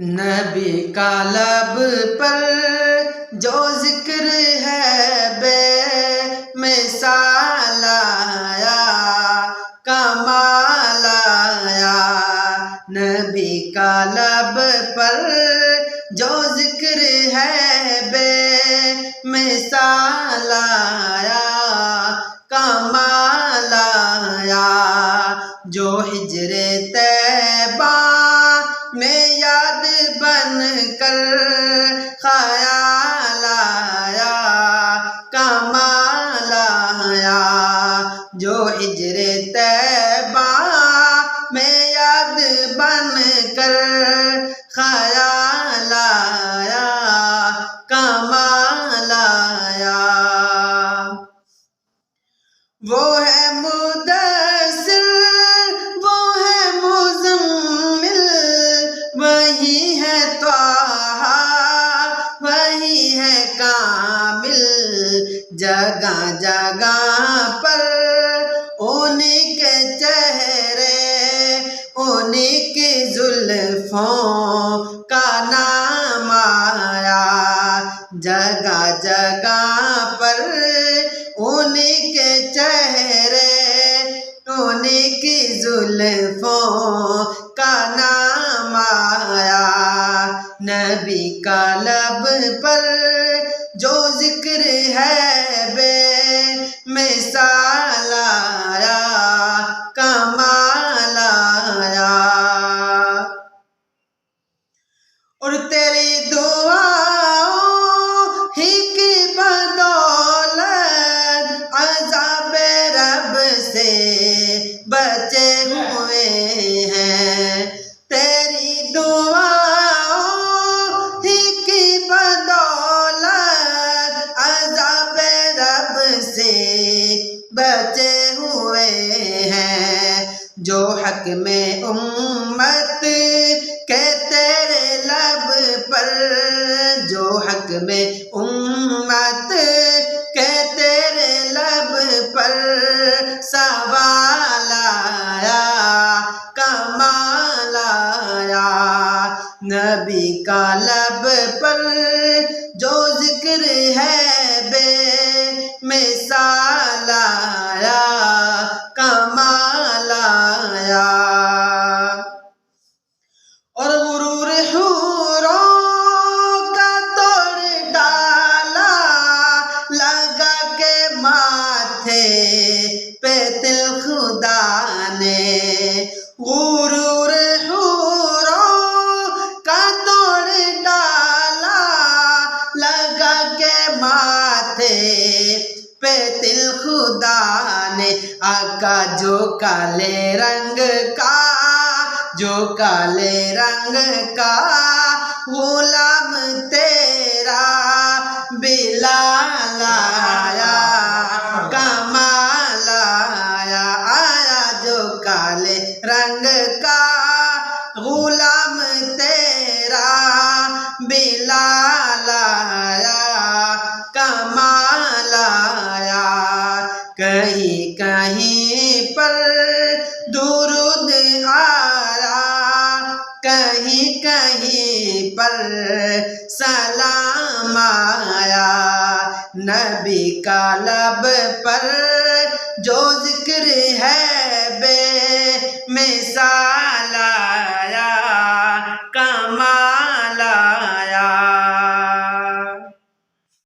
نبی کا لب پر جو ذکر ہے بے مثال آیا، کمال آیا۔ نبی کا لب پر جو ذکر ہے بے مثال آیا، کمال آیا۔ جو ہجر طیبہ میں یاد بن کر خیال آیا، کمال آیا۔ جو ہجر طیبہ میں یاد بن کر خیال آیا، کمال آیا۔ وہ ہے مدثر، وہ ہے مزمل، وہی ہے طٰہٰ، وہی ہے کامل۔ جگہ جگہ پر انہی کے چہرے، انہی کی زلفوں کا نام آیا۔ جگہ جگہ پر انہی کے چہرے، انہی کی زلفوں کا نام آیا۔ نبی کا لب پر جو ذکر ہے بے مثال آیا، کمال آیا۔ اور تیری دعاؤں ہی کی بدولت عذاب رب سے بچے ہوئے ہیں۔ تیری دعاؤں ہی کی بدولت عذاب رب سے بچے ہوئے ہیں۔ جو حق میں امت کے تیرے لب پر، جو حق میں امت کے تیرے لب پر سوال آیا، کمال آیا۔ نبی کا لب پر جو ذکر ہے بے مثال آیا، کمال آیا۔ اور غرور حوروں کا توڑ ڈالا، لگا کے ماتھے پہ تل خدا نے۔ غرور حوروں کا توڑ ڈالا، لگا کے ماتھے پہ تل خدا نے۔ آقا جو کالے رنگ کا، جو کالے رنگ کا غلام تیرا بلال آیا، کمال آیا۔ آیا جو کالے رنگ کا غلام تیرا بلال آیا، کمال آیا۔ کہیں کہیں پر درود آیا، کہیں کہیں پر سلام آیا۔ نبی کا لب پر جو ذکر ہے بے مثال آیا، کمال آیا۔